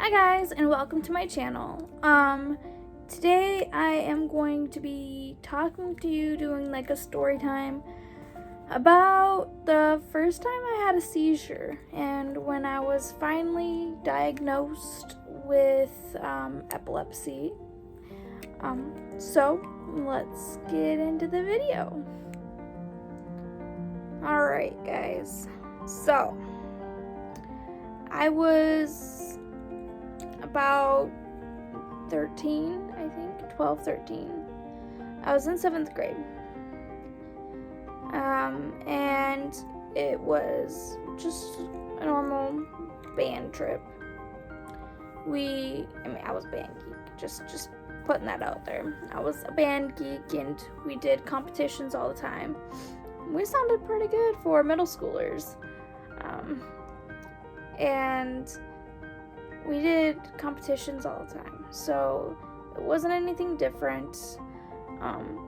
Hi guys, and welcome to my channel. Today I am going to be talking to you, doing like a story time about the first time I had a seizure and when I was finally diagnosed with epilepsy. So let's get into the video. Alright guys, so I was about 13, I think, 12, 13. I was in 7th grade. And it was just a normal band trip. I was a band geek, just putting that out there. I was a band geek and we did competitions all the time. We sounded pretty good for middle schoolers. And we did competitions all the time, so it wasn't anything different.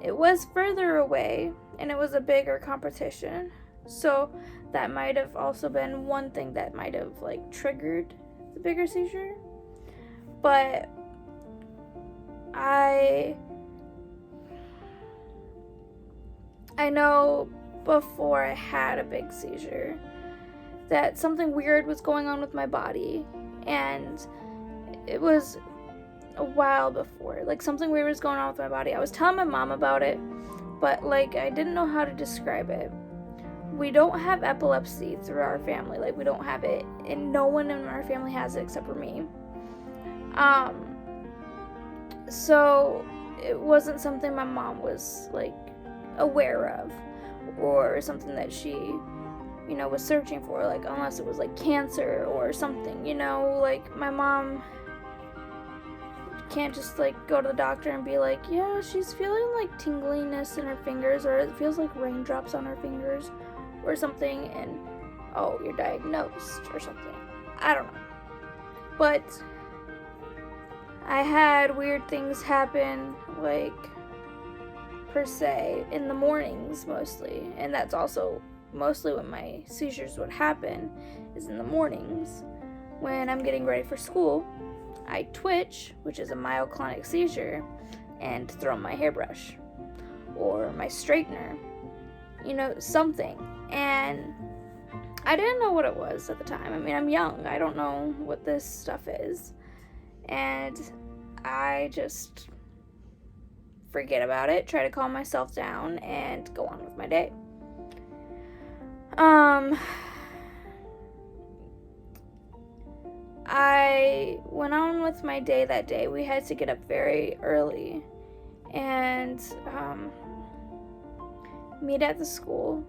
It was further away, and it was a bigger competition, so that might have also been one thing that might have like triggered the bigger seizure. But I know before I had a big seizure that something weird was going on with my body. And it was a while before. Like, something weird was going on with my body. I was telling my mom about it, but, like, I didn't know how to describe it. We don't have epilepsy through our family. Like, we don't have it. And no one in our family has it except for me. So, it wasn't something my mom was, like, aware of. Or something that she was searching for, like, unless it was like cancer or something, like my mom can't just like go to the doctor and be like, yeah, she's feeling like tingliness in her fingers, or it feels like raindrops on her fingers or something, and oh, you're diagnosed or something. I don't know. But I had weird things happen, like, per se, in the mornings mostly, and that's also mostly when my seizures would happen, is in the mornings. When I'm getting ready for school, I twitch, which is a myoclonic seizure, and throw my hairbrush or my straightener, something. And I didn't know what it was at the time. I mean, I'm young. I don't know what this stuff is. And I just forget about it, try to calm myself down, and go on with my day. I went on with my day that day. We had to get up very early and meet at the school,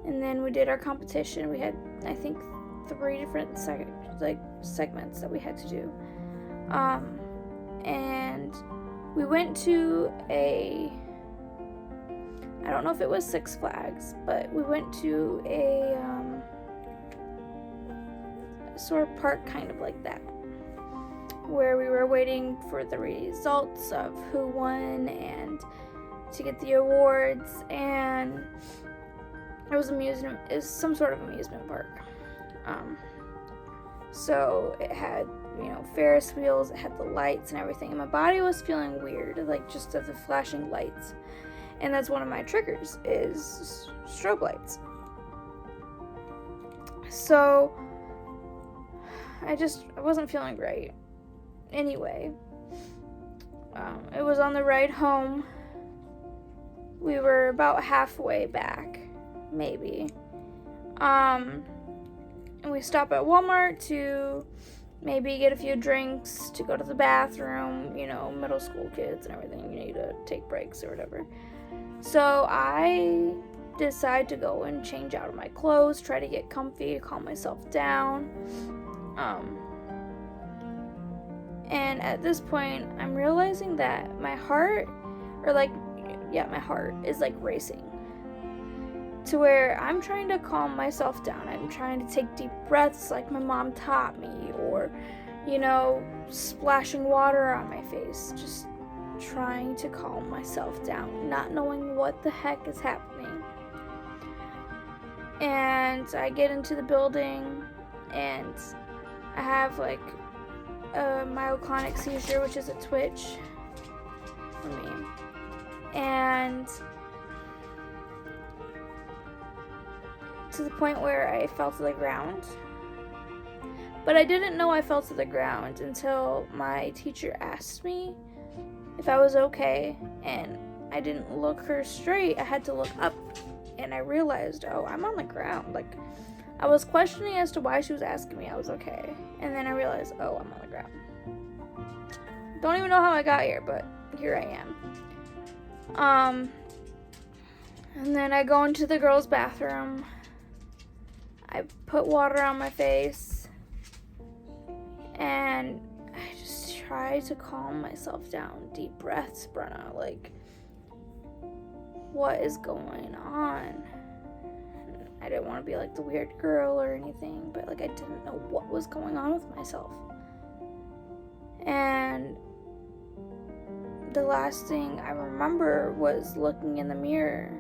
and then we did our competition. We had, I think, 3 different segments that we had to do, and we went to I don't know if it was Six Flags, but we went to a sort of park kind of like that, where we were waiting for the results of who won and to get the awards. And it was some sort of amusement park. So it had, Ferris wheels, it had the lights and everything, and my body was feeling weird, like just of the flashing lights. And that's one of my triggers, is strobe lights. So I wasn't feeling great. Anyway, it was on the ride home. We were about halfway back, maybe. And we stopped at Walmart to maybe get a few drinks, to go to the bathroom, middle school kids and everything. You need to take breaks or whatever. So I decide to go and change out of my clothes, try to get comfy, calm myself down. And at this point, I'm realizing that my heart, my heart is like racing. To where I'm trying to calm myself down. I'm trying to take deep breaths like my mom taught me, or, splashing water on my face. Just trying to calm myself down, not knowing what the heck is happening. And I get into the building, and I have like a myoclonic seizure, which is a twitch for me. And to the point where I fell to the ground. But I didn't know I fell to the ground until my teacher asked me if I was okay, and I didn't look her straight. I had to look up, and I realized, oh, I'm on the ground. Like, I was questioning as to why she was asking me I was okay, and then I realized, oh, I'm on the ground. Don't even know how I got here, but here I am. And then I go into the girls' bathroom. I put water on my face, and I just try to calm myself down. Deep breaths, Brenna. Like, what is going on? I didn't want to be like the weird girl or anything, but like I didn't know what was going on with myself. And the last thing I remember was looking in the mirror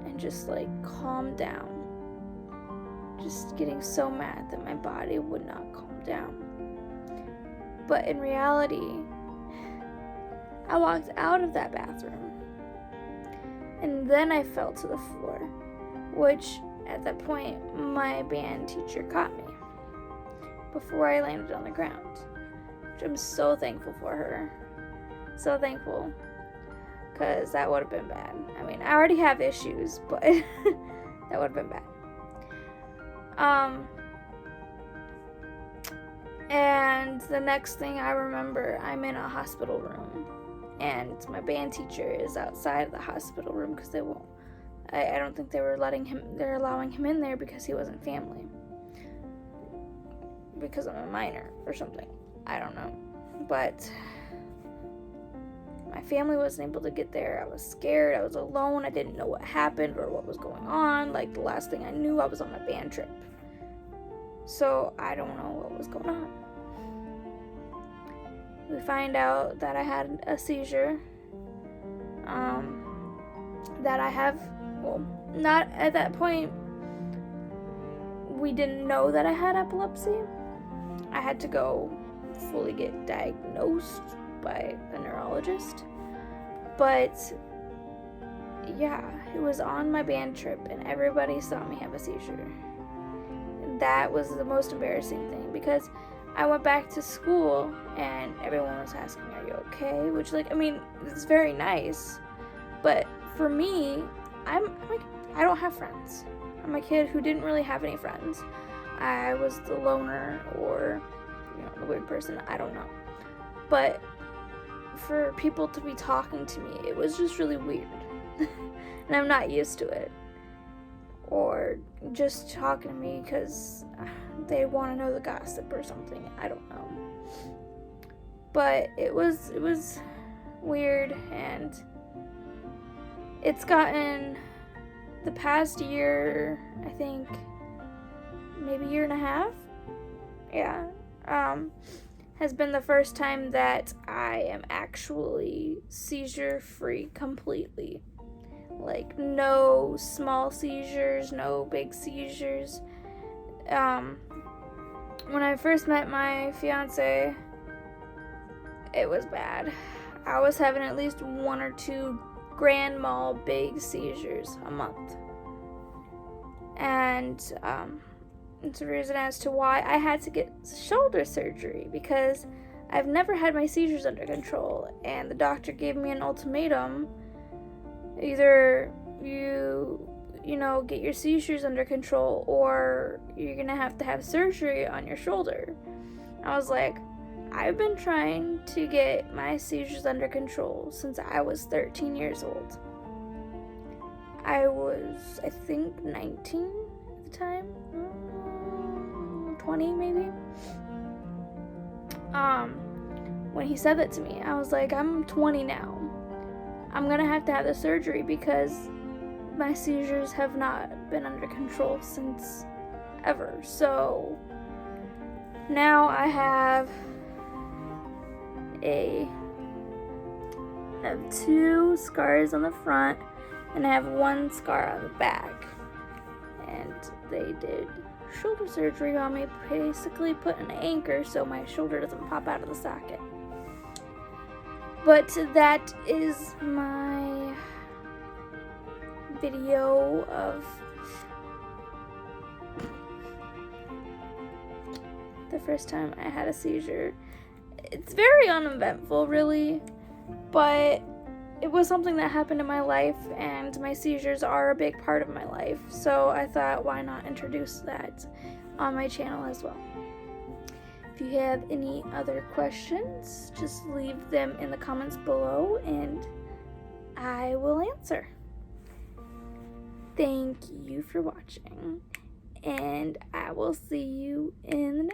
and just like calm down. Just getting so mad that my body would not calm down. But in reality, I walked out of that bathroom, and then I fell to the floor, which at that point my band teacher caught me before I landed on the ground, which I'm so thankful for her. So thankful, because that would have been bad. I mean, I already have issues, but that would have been bad. And the next thing I remember, I'm in a hospital room, and my band teacher is outside of the hospital room because they won't. I don't think they're allowing him in there because he wasn't family. Because I'm a minor or something. I don't know. But my family wasn't able to get there. I was scared. I was alone. I didn't know what happened or what was going on. Like, the last thing I knew, I was on a band trip. So I don't know what was going on. We find out that I had a seizure. That I have, well, not at that point, we didn't know that I had epilepsy. I had to go fully get diagnosed by a neurologist. But yeah, it was on my band trip and everybody saw me have a seizure. And that was the most embarrassing thing, because I went back to school and everyone was asking, are you okay? Which, like, I mean, it's very nice. But for me, I don't have friends. I'm a kid who didn't really have any friends. I was the loner, or, the weird person. I don't know. But for people to be talking to me, it was just really weird. And I'm not used to it. Or just talking to me because they want to know the gossip or something. I don't know. But it was weird, and it's gotten the past year, I think, maybe year and a half. Yeah. Has been the first time that I am actually seizure free completely. Like, no small seizures, no big seizures. When I first met my fiance, it was bad. I was having at least 1 or 2 grand mal big seizures a month. And it's a reason as to why I had to get shoulder surgery, because I've never had my seizures under control, and the doctor gave me an ultimatum. Either you get your seizures under control, or you're gonna have to have surgery on your shoulder. I was like, I've been trying to get my seizures under control since I was 13 years old. I was, I think, 19 at the time. 20 maybe. When he said that to me, I was like, I'm 20 now. I'm gonna have to have the surgery because my seizures have not been under control since ever. So now I have 2 scars on the front, and I have 1 scar on the back. And they did shoulder surgery on me, basically put an anchor so my shoulder doesn't pop out of the socket. But that is my video of the first time I had a seizure. It's very uneventful, really, but it was something that happened in my life, and my seizures are a big part of my life, so I thought, why not introduce that on my channel as well. If you have any other questions, just leave them in the comments below and I will answer. Thank you for watching, and I will see you in the next